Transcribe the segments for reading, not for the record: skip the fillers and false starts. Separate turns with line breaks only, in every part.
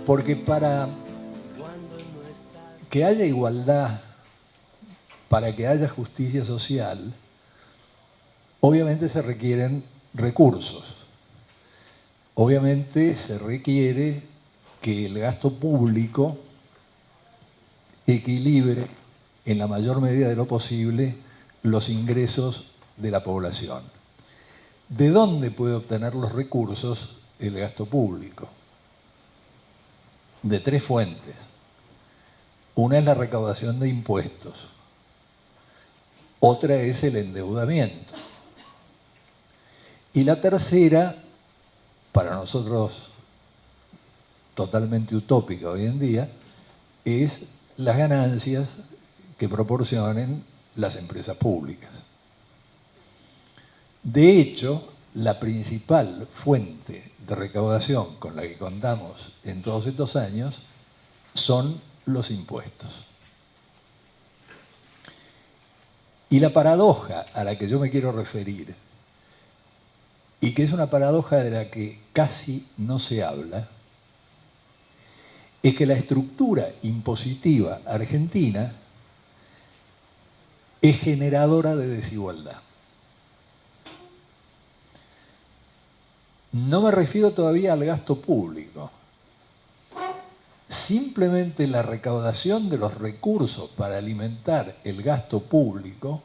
Porque para que haya igualdad, para que haya justicia social, obviamente se requieren recursos. Obviamente se requiere que el gasto público equilibre en la mayor medida de lo posible los ingresos de la población. ¿De dónde puede obtener los recursos el gasto público? De tres fuentes. Una es la recaudación de impuestos, otra es el endeudamiento y la tercera, para nosotros totalmente utópica hoy en día, es las ganancias que proporcionen las empresas públicas. De hecho, la principal fuente de recaudación con la que contamos en todos estos años son los impuestos. Y la paradoja a la que yo me quiero referir, y que es una paradoja de la que casi no se habla, es que la estructura impositiva argentina es generadora de desigualdad. No me refiero todavía al gasto público. Simplemente la recaudación de los recursos para alimentar el gasto público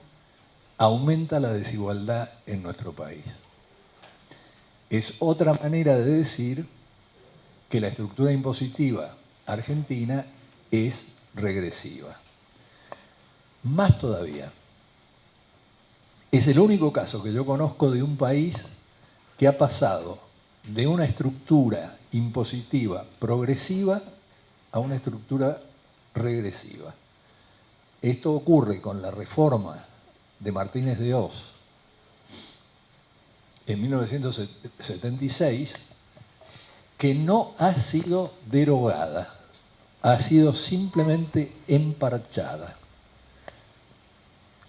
aumenta la desigualdad en nuestro país. Es otra manera de decir que la estructura impositiva argentina es regresiva. Más todavía, es el único caso que yo conozco de un país que ha pasado de una estructura impositiva progresiva a una estructura regresiva. Esto ocurre con la reforma de Martínez de Hoz en 1976, que no ha sido derogada, ha sido simplemente emparchada.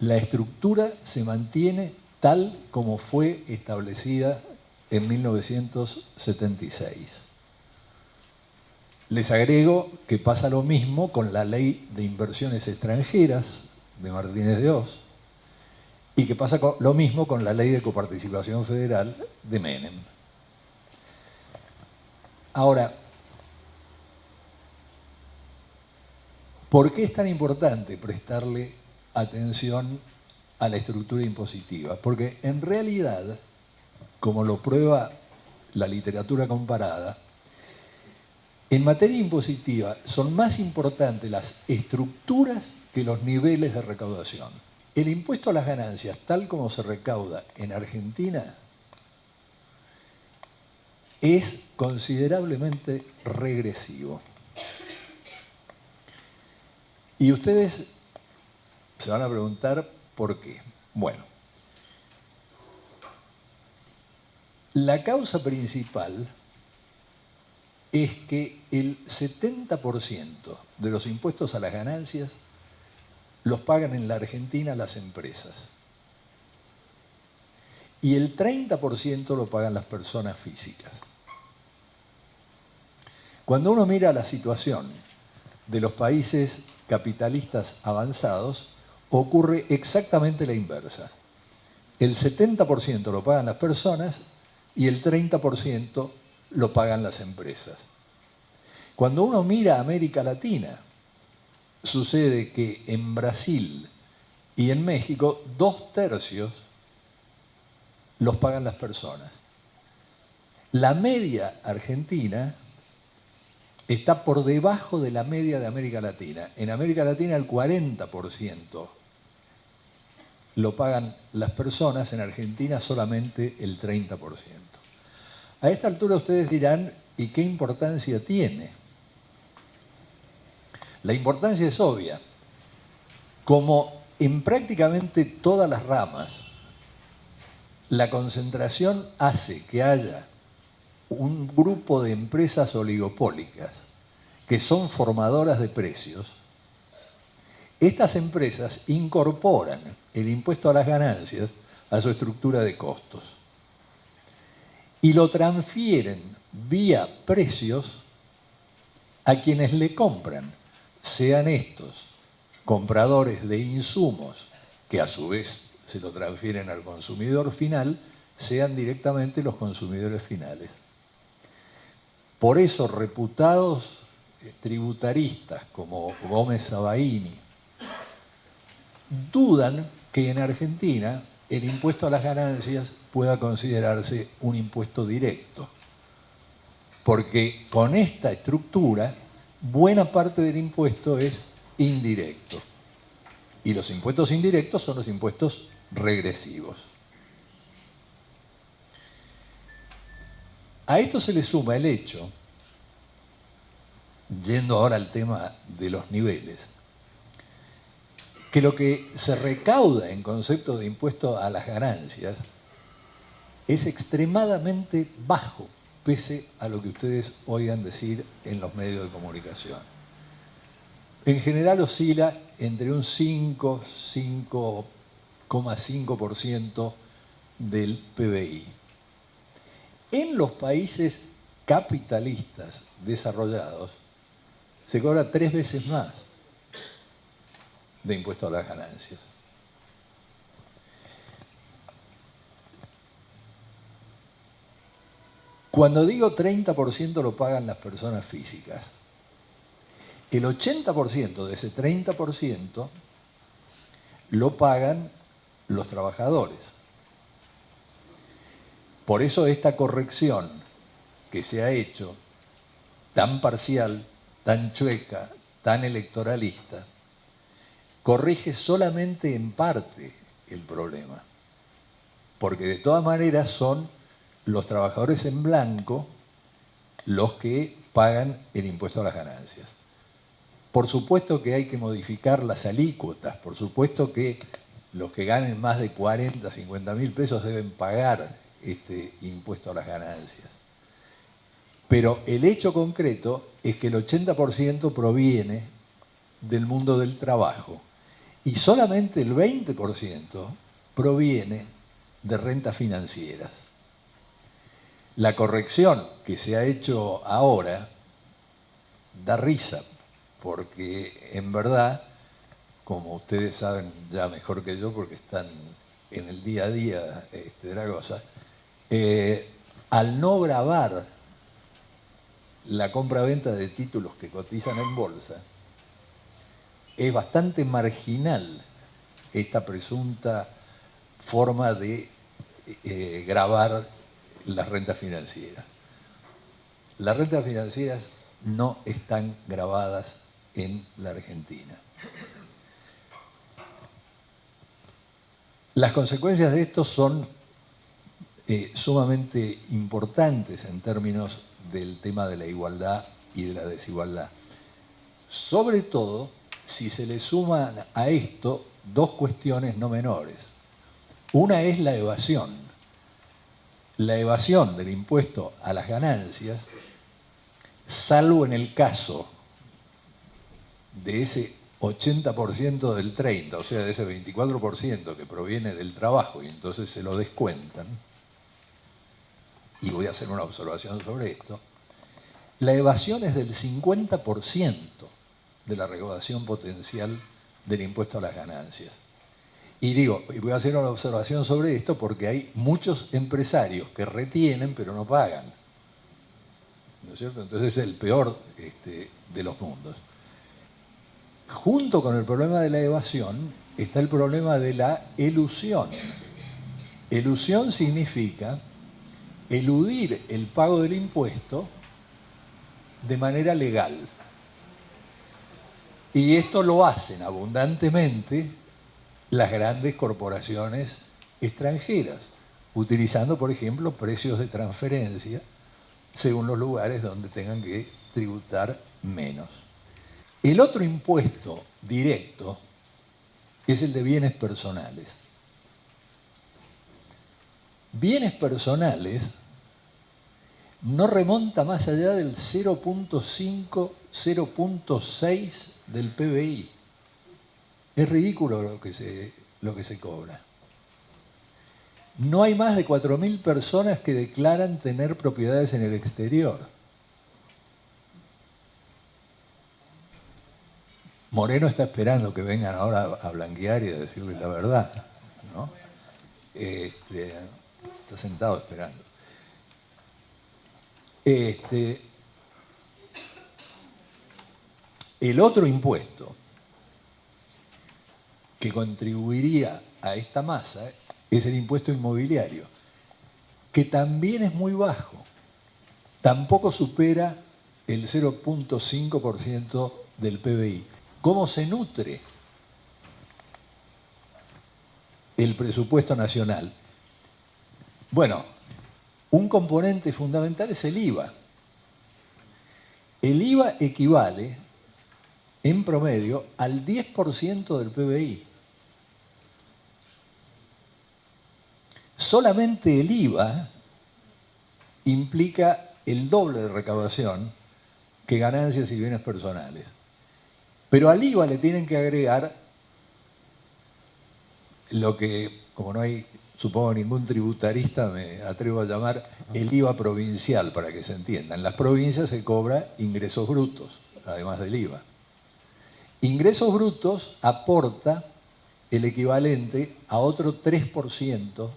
La estructura se mantiene tal como fue establecida en 1976. Les agrego que pasa lo mismo con la Ley de Inversiones Extranjeras de Martínez de Hoz y que pasa lo mismo con la Ley de Coparticipación Federal de Menem. Ahora, ¿por qué es tan importante prestarle atención a la estructura impositiva? Porque en realidad, como lo prueba la literatura comparada, en materia impositiva son más importantes las estructuras que los niveles de recaudación. El impuesto a las ganancias, tal como se recauda en Argentina, es considerablemente regresivo. Y ustedes se van a preguntar por qué. Bueno, la causa principal es que el 70% de los impuestos a las ganancias los pagan en la Argentina las empresas. Y el 30% lo pagan las personas físicas. Cuando uno mira la situación de los países capitalistas avanzados, ocurre exactamente la inversa. El 70% lo pagan las personas y el 30% lo pagan las empresas. Cuando uno mira a América Latina, sucede que en Brasil y en México 2/3 los pagan las personas. La media argentina está por debajo de la media de América Latina. En América Latina el 40% lo pagan las personas, en Argentina solamente el 30%. A esta altura ustedes dirán, ¿y qué importancia tiene? La importancia es obvia. Como en prácticamente todas las ramas, la concentración hace que haya un grupo de empresas oligopólicas que son formadoras de precios. Estas empresas incorporan el impuesto a las ganancias a su estructura de costos y lo transfieren vía precios a quienes le compran, sean estos compradores de insumos, que a su vez se lo transfieren al consumidor final, sean directamente los consumidores finales. Por eso reputados tributaristas como Gómez Sabaini dudan que en Argentina el impuesto a las ganancias pueda considerarse un impuesto directo, porque con esta estructura buena parte del impuesto es indirecto, y los impuestos indirectos son los impuestos regresivos. A esto se le suma el hecho, yendo ahora al tema de los niveles, que lo que se recauda en concepto de impuesto a las ganancias es extremadamente bajo, pese a lo que ustedes oigan decir en los medios de comunicación. En general oscila entre un 5, 5,5% del PBI. En los países capitalistas desarrollados se cobra 3 veces más de impuesto a las ganancias. Cuando digo 30% lo pagan las personas físicas, el 80% de ese 30% lo pagan los trabajadores. Por eso esta corrección que se ha hecho, tan parcial, tan chueca, tan electoralista, corrige solamente en parte el problema. Porque de todas maneras son los trabajadores en blanco los que pagan el impuesto a las ganancias. Por supuesto que hay que modificar las alícuotas, por supuesto que los que ganen más de 40, 50 mil pesos deben pagar este impuesto a las ganancias. Pero el hecho concreto es que el 80% proviene del mundo del trabajo y solamente el 20% proviene de rentas financieras. La corrección que se ha hecho ahora da risa, porque en verdad, como ustedes saben ya mejor que yo, porque están en el día a día de la cosa, al no gravar la compra-venta de títulos que cotizan en bolsa, es bastante marginal esta presunta forma de gravar las rentas financieras. Las rentas financieras no están gravadas en la Argentina. Las consecuencias de esto son sumamente importantes en términos del tema de la igualdad y de la desigualdad. Sobre todo si se le suman a esto dos cuestiones no menores. Una es la evasión. La evasión del impuesto a las ganancias, salvo en el caso de ese 80% del 30%, o sea, de ese 24% que proviene del trabajo y entonces se lo descuentan, y voy a hacer una observación sobre esto, la evasión es del 50% de la recaudación potencial del impuesto a las ganancias. Y digo, y voy a hacer una observación sobre esto porque hay muchos empresarios que retienen pero no pagan. ¿No es cierto? Entonces es el peor de los mundos. Junto con el problema de la evasión está el problema de la elusión. Elusión significa eludir el pago del impuesto de manera legal. Y esto lo hacen abundantemente las grandes corporaciones extranjeras, utilizando, por ejemplo, precios de transferencia según los lugares donde tengan que tributar menos. El otro impuesto directo es el de bienes personales. Bienes personales no remonta más allá del 0,5, 0,6 del PBI. Es ridículo lo que se cobra. No hay más de 4.000 personas que declaran tener propiedades en el exterior. Moreno está esperando que vengan ahora a blanquear y a decirle la verdad, ¿no? Está sentado esperando. El otro impuesto que contribuiría a esta masa es el impuesto inmobiliario, que también es muy bajo. Tampoco supera el 0,5% del PBI. ¿Cómo se nutre el presupuesto nacional? Bueno, un componente fundamental es el IVA. El IVA equivale, en promedio, al 10% del PBI. Solamente el IVA implica el doble de recaudación que ganancias y bienes personales. Pero al IVA le tienen que agregar lo que, como no hay, supongo, ningún tributarista, me atrevo a llamar el IVA provincial, para que se entienda. En las provincias se cobra ingresos brutos, además del IVA. Ingresos brutos aporta el equivalente a otro 3%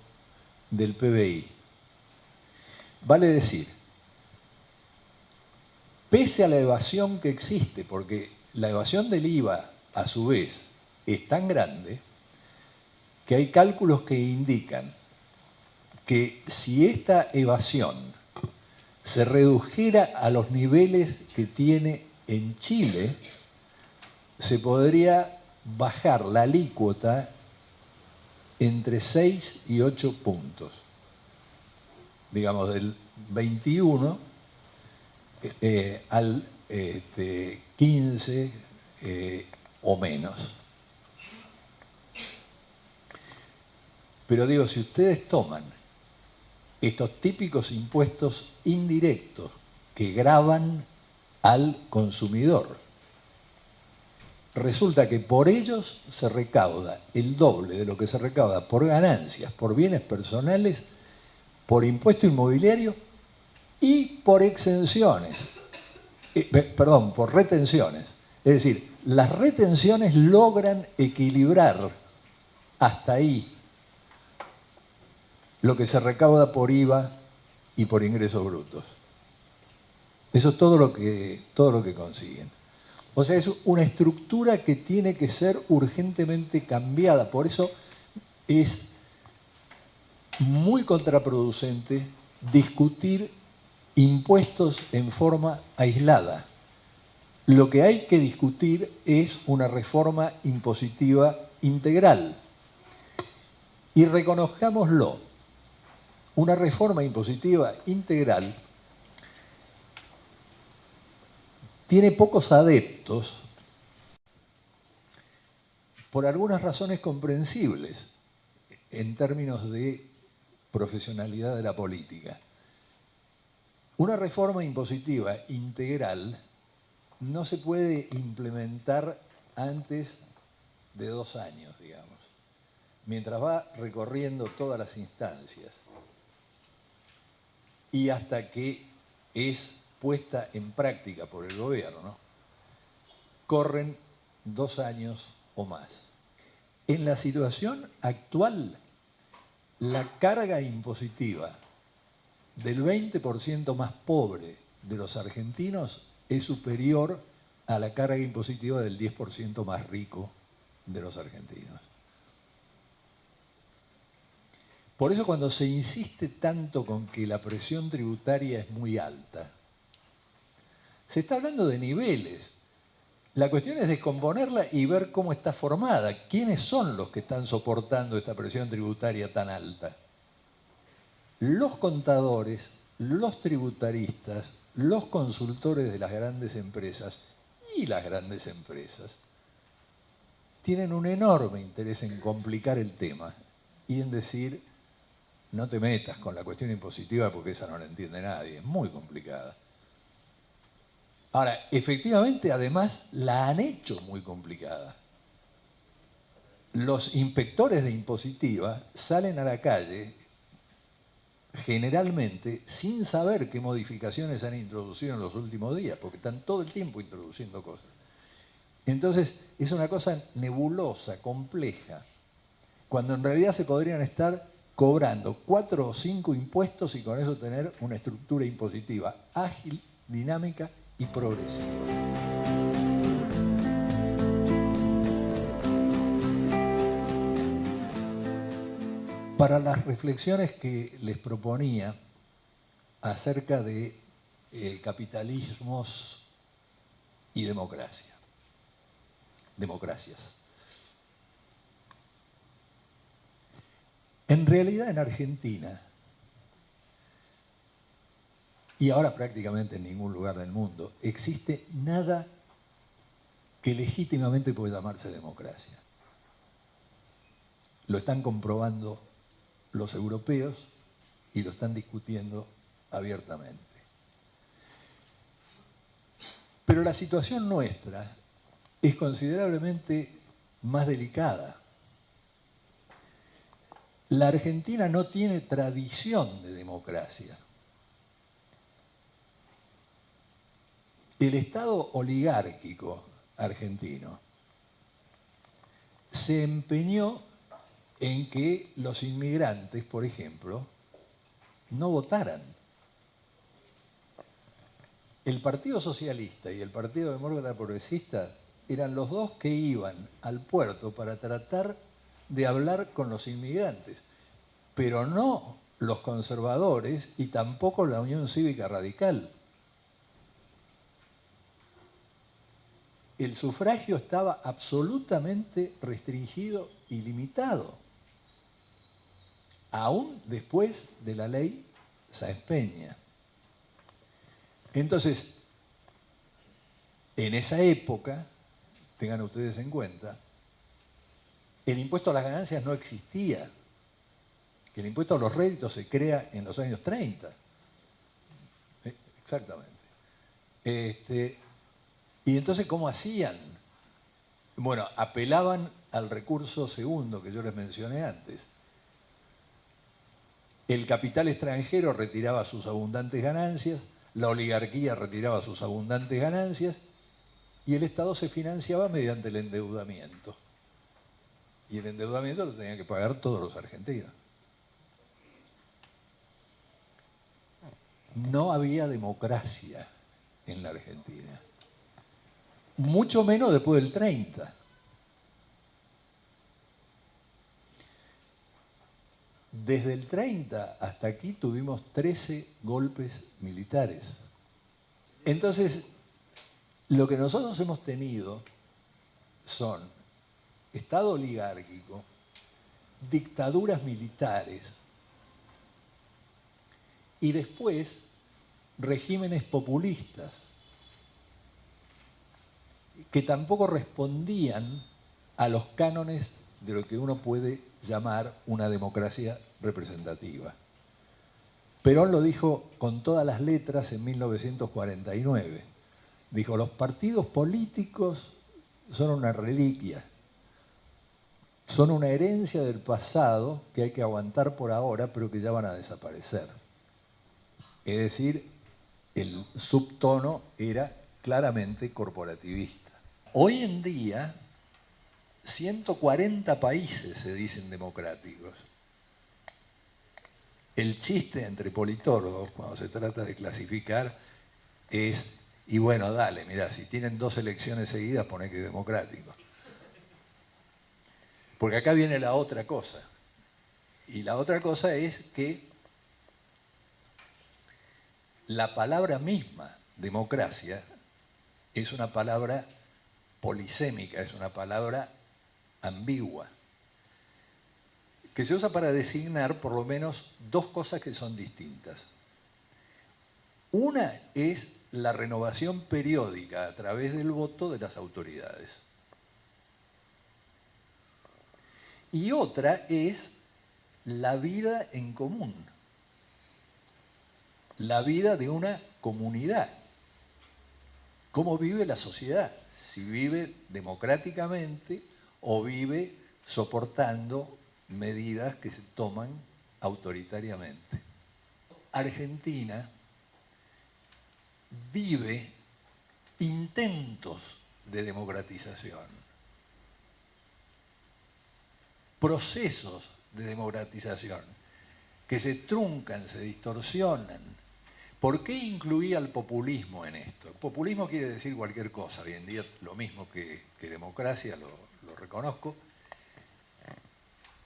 del PBI. Vale decir, pese a la evasión que existe, porque la evasión del IVA, a su vez, es tan grande, que hay cálculos que indican que si esta evasión se redujera a los niveles que tiene en Chile, se podría bajar la alícuota entre 6 y 8 puntos. Digamos, del 21 al 15 o menos. Pero digo, si ustedes toman estos típicos impuestos indirectos que gravan al consumidor, resulta que por ellos se recauda el doble de lo que se recauda por ganancias, por bienes personales, por impuesto inmobiliario y por exenciones. Perdón, por retenciones. Es decir, las retenciones logran equilibrar hasta ahí lo que se recauda por IVA y por ingresos brutos. Eso es todo lo que consiguen. O sea, es una estructura que tiene que ser urgentemente cambiada. Por eso es muy contraproducente discutir impuestos en forma aislada. Lo que hay que discutir es una reforma impositiva integral. Y reconozcámoslo, una reforma impositiva integral tiene pocos adeptos por algunas razones comprensibles en términos de profesionalidad de la política. Una reforma impositiva integral no se puede implementar antes de 2 años, digamos, mientras va recorriendo todas las instancias y hasta que es puesta en práctica por el gobierno, ¿no? Corren 2 años o más. En la situación actual, la carga impositiva del 20% más pobre de los argentinos es superior a la carga impositiva del 10% más rico de los argentinos. Por eso cuando se insiste tanto con que la presión tributaria es muy alta, se está hablando de niveles. La cuestión es descomponerla y ver cómo está formada. ¿Quiénes son los que están soportando esta presión tributaria tan alta? Los contadores, los tributaristas, los consultores de las grandes empresas y las grandes empresas tienen un enorme interés en complicar el tema y en decir, no te metas con la cuestión impositiva porque esa no la entiende nadie, es muy complicada. Ahora, efectivamente, además, la han hecho muy complicada. Los inspectores de impositiva salen a la calle generalmente sin saber qué modificaciones han introducido en los últimos días, porque están todo el tiempo introduciendo cosas. Entonces es una cosa nebulosa, compleja, cuando en realidad se podrían estar cobrando 4 o 5 impuestos y con eso tener una estructura impositiva ágil, dinámica y progresiva. Para las reflexiones que les proponía acerca de capitalismos y democracias. En realidad en Argentina, y ahora prácticamente en ningún lugar del mundo, existe nada que legítimamente pueda llamarse democracia. Lo están comprobando los europeos y lo están discutiendo abiertamente. Pero la situación nuestra es considerablemente más delicada. La Argentina no tiene tradición de democracia. El Estado oligárquico argentino se empeñó en que los inmigrantes, por ejemplo, no votaran. El Partido Socialista y el Partido Demócrata Progresista eran los dos que iban al puerto para tratar de hablar con los inmigrantes, pero no los conservadores y tampoco la Unión Cívica Radical. El sufragio estaba absolutamente restringido y limitado, aún después de la ley Sáenz Peña. Entonces, en esa época, tengan ustedes en cuenta, el impuesto a las ganancias no existía, que el impuesto a los réditos se crea en los años 30. Exactamente. Y entonces, ¿cómo hacían? Bueno, apelaban al recurso segundo que yo les mencioné antes. El capital extranjero retiraba sus abundantes ganancias, la oligarquía retiraba sus abundantes ganancias y el Estado se financiaba mediante el endeudamiento. Y el endeudamiento lo tenían que pagar todos los argentinos. No había democracia en la Argentina. Mucho menos después del 30. Desde el 30 hasta aquí tuvimos 13 golpes militares. Entonces, lo que nosotros hemos tenido son Estado oligárquico, dictaduras militares y después regímenes populistas que tampoco respondían a los cánones de lo que uno puede llamar una democracia representativa. Perón lo dijo con todas las letras en 1949. Dijo, los partidos políticos son una reliquia, son una herencia del pasado que hay que aguantar por ahora, pero que ya van a desaparecer. Es decir, el subtono era claramente corporativista. Hoy en día, 140 países se dicen democráticos. El chiste entre politólogos, cuando se trata de clasificar, es, y bueno, dale, mirá, si tienen 2 elecciones seguidas, poné que es democrático. Porque acá viene la otra cosa. Y la otra cosa es que la palabra misma, democracia, es una palabra polisémica, es una palabra ambigua, que se usa para designar por lo menos 2 cosas que son distintas. Una es la renovación periódica a través del voto de las autoridades. Y otra es la vida en común, la vida de una comunidad. ¿Cómo vive la sociedad? Si vive democráticamente o vive soportando medidas que se toman autoritariamente. Argentina vive intentos de democratización, procesos de democratización que se truncan, se distorsionan. ¿Por qué incluía el populismo en esto? El populismo quiere decir cualquier cosa, hoy en día lo mismo que democracia, lo reconozco,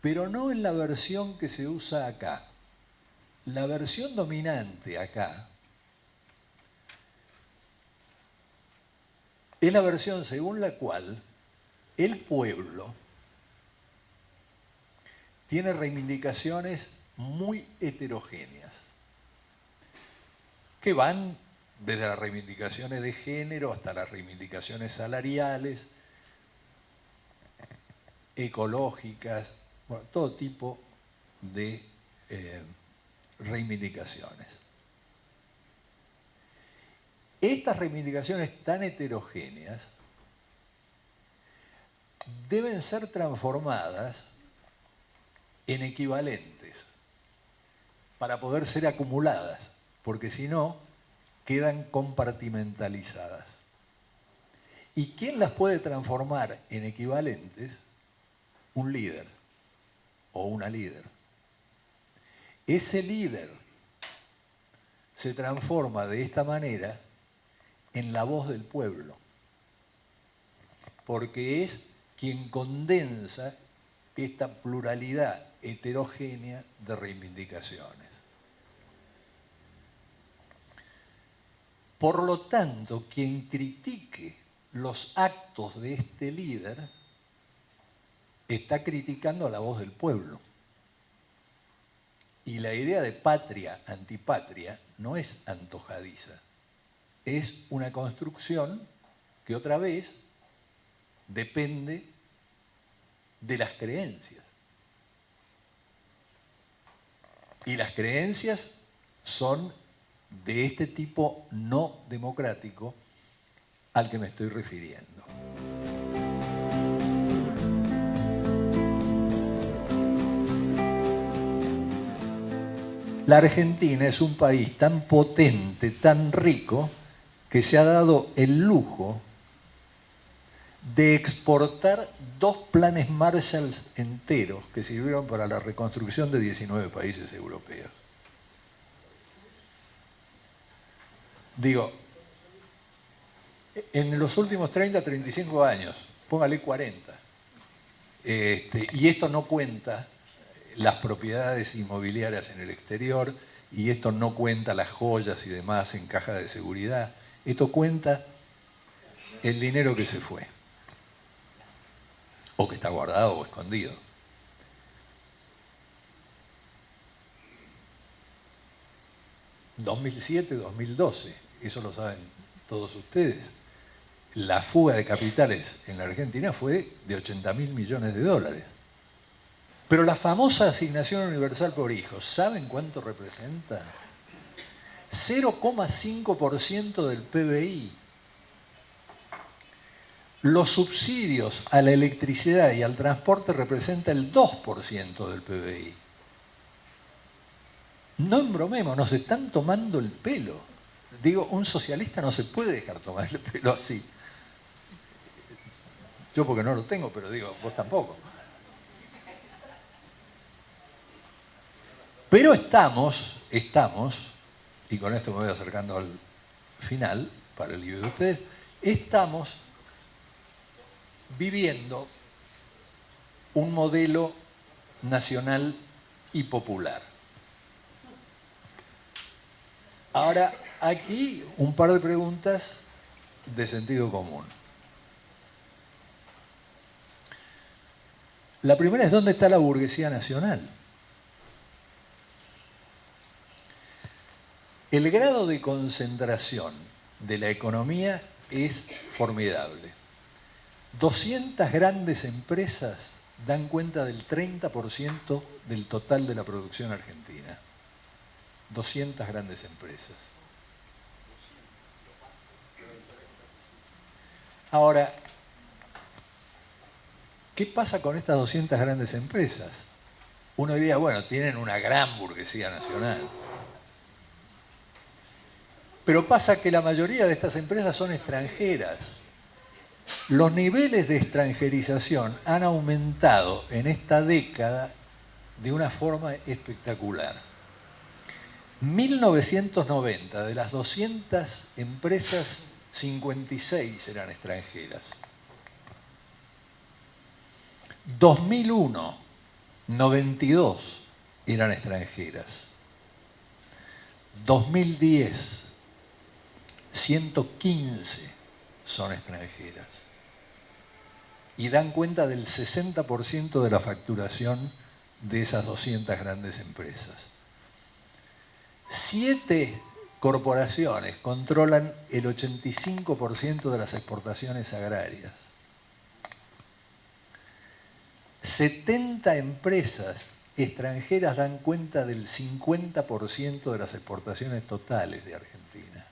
pero no en la versión que se usa acá. La versión dominante acá es la versión según la cual el pueblo tiene reivindicaciones muy heterogéneas, que van desde las reivindicaciones de género hasta las reivindicaciones salariales, ecológicas, bueno, todo tipo de reivindicaciones. Estas reivindicaciones tan heterogéneas deben ser transformadas en equivalentes para poder ser acumuladas, porque si no, quedan compartimentalizadas. ¿Y quién las puede transformar en equivalentes? Un líder o una líder. Ese líder se transforma de esta manera en la voz del pueblo, porque es quien condensa esta pluralidad heterogénea de reivindicaciones. Por lo tanto, quien critique los actos de este líder está criticando a la voz del pueblo. Y la idea de patria, antipatria, no es antojadiza. Es una construcción que otra vez depende de las creencias. Y las creencias son de este tipo no democrático al que me estoy refiriendo. La Argentina es un país tan potente, tan rico, que se ha dado el lujo de exportar 2 planes Marshall enteros que sirvieron para la reconstrucción de 19 países europeos. Digo, en los últimos 30, 35 años, póngale 40, y esto no cuenta las propiedades inmobiliarias en el exterior, y esto no cuenta las joyas y demás en caja de seguridad, esto cuenta el dinero que se fue, o que está guardado o escondido. ...2007, 2012, eso lo saben todos ustedes. La fuga de capitales en la Argentina fue de 80.000 millones de dólares. Pero la famosa asignación universal por hijos, ¿saben cuánto representa? 0,5% del PBI. Los subsidios a la electricidad y al transporte representan el 2% del PBI. No embromemos, nos están tomando el pelo. Digo, un socialista no se puede dejar tomar el pelo así. Yo porque no lo tengo, pero digo, vos tampoco. Pero estamos, y con esto me voy acercando al final, para el libro de ustedes, estamos viviendo un modelo nacional y popular. Ahora, aquí un par de preguntas de sentido común. La primera es, ¿dónde está la burguesía nacional? El grado de concentración de la economía es formidable. 200 grandes empresas dan cuenta del 30% del total de la producción argentina. 200 grandes empresas. Ahora, ¿qué pasa con estas 200 grandes empresas? Uno diría, bueno, tienen una gran burguesía nacional. Pero pasa que la mayoría de estas empresas son extranjeras. Los niveles de extranjerización han aumentado en esta década de una forma espectacular. 1990, de las 200 empresas, 56 eran extranjeras. 2001, 92 eran extranjeras. 2010, 115 son extranjeras. Y dan cuenta del 60% de la facturación de esas 200 grandes empresas. 7 corporaciones controlan el 85% de las exportaciones agrarias. 70 empresas extranjeras dan cuenta del 50% de las exportaciones totales de Argentina.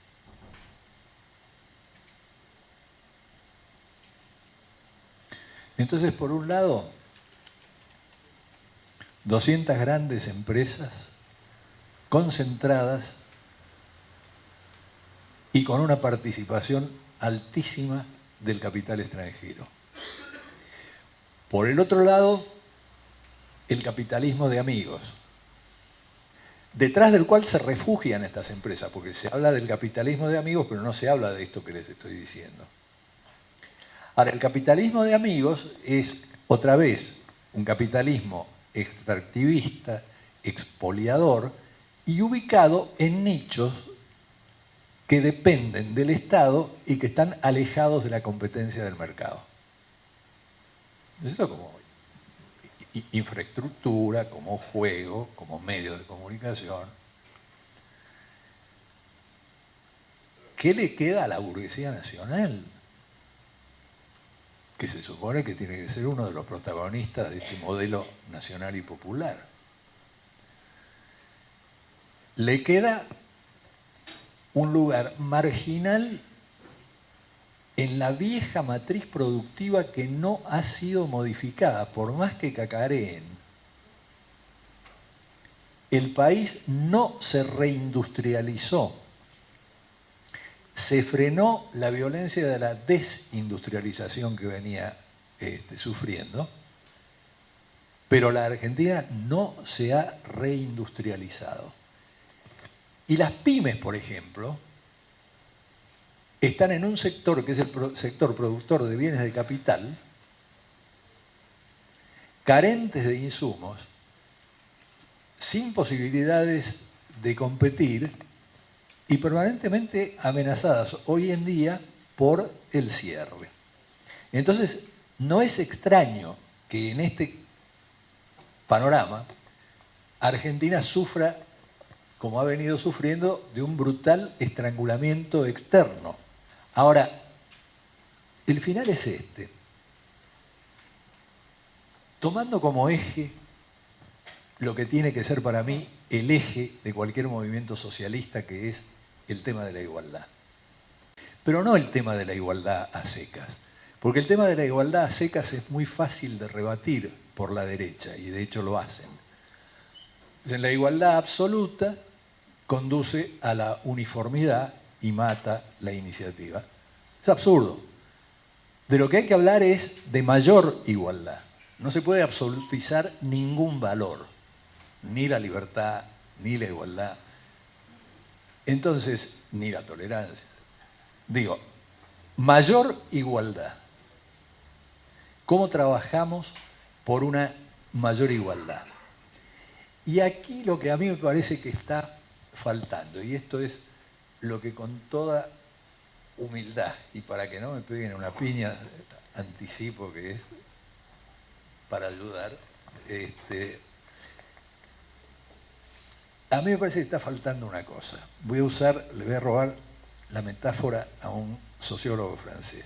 Entonces, por un lado, 200 grandes empresas concentradas y con una participación altísima del capital extranjero. Por el otro lado, el capitalismo de amigos, detrás del cual se refugian estas empresas, porque se habla del capitalismo de amigos, pero no se habla de esto que les estoy diciendo. Ahora, el capitalismo de amigos es, otra vez, un capitalismo extractivista, expoliador y ubicado en nichos que dependen del Estado y que están alejados de la competencia del mercado. Esto como infraestructura, como juego, como medio de comunicación. ¿Qué le queda a la burguesía nacional? Que se supone que tiene que ser uno de los protagonistas de este modelo nacional y popular. Le queda un lugar marginal en la vieja matriz productiva que no ha sido modificada, por más que cacareen. El país no se reindustrializó. Se frenó la violencia de la desindustrialización que venía sufriendo, pero la Argentina no se ha reindustrializado. Y las pymes, por ejemplo, están en un sector que es el sector productor de bienes de capital, carentes de insumos, sin posibilidades de competir y permanentemente amenazadas hoy en día por el cierre. Entonces, no es extraño que en este panorama Argentina sufra, como ha venido sufriendo, de un brutal estrangulamiento externo. Ahora, el final es este. Tomando como eje lo que tiene que ser para mí el eje de cualquier movimiento socialista, que es el tema de la igualdad. Pero no el tema de la igualdad a secas, porque el tema de la igualdad a secas es muy fácil de rebatir por la derecha, y de hecho lo hacen. Entonces, la igualdad absoluta conduce a la uniformidad y mata la iniciativa. Es absurdo. De lo que hay que hablar es de mayor igualdad. No se puede absolutizar ningún valor, ni la libertad, ni la igualdad. Entonces, ni la tolerancia. Digo, mayor igualdad. ¿Cómo trabajamos por una mayor igualdad? Y aquí lo que a mí me parece que está faltando, y esto es lo que con toda humildad, y para que no me peguen una piña, anticipo que es para ayudar, a mí me parece que está faltando una cosa. Le voy a robar la metáfora a un sociólogo francés.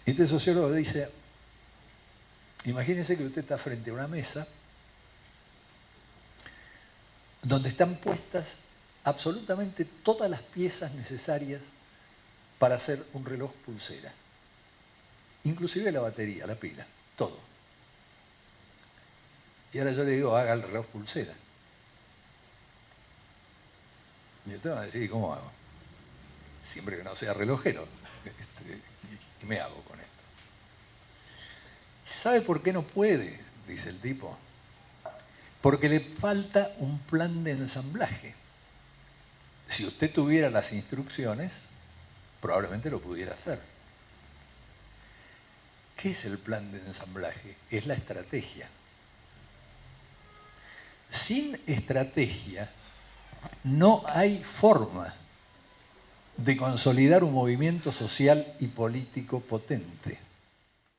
Este sociólogo dice, imagínense que usted está frente a una mesa donde están puestas absolutamente todas las piezas necesarias para hacer un reloj pulsera. Inclusive la batería, la pila, todo. Y ahora yo le digo, haga el reloj pulsera. Y usted va a decir, ¿cómo hago? Siempre que no sea relojero. ¿Qué me hago con esto? ¿Sabe por qué no puede? Dice el tipo. Porque le falta un plan de ensamblaje. Si usted tuviera las instrucciones, probablemente lo pudiera hacer. ¿Qué es el plan de ensamblaje? Es la estrategia. Sin estrategia no hay forma de consolidar un movimiento social y político potente.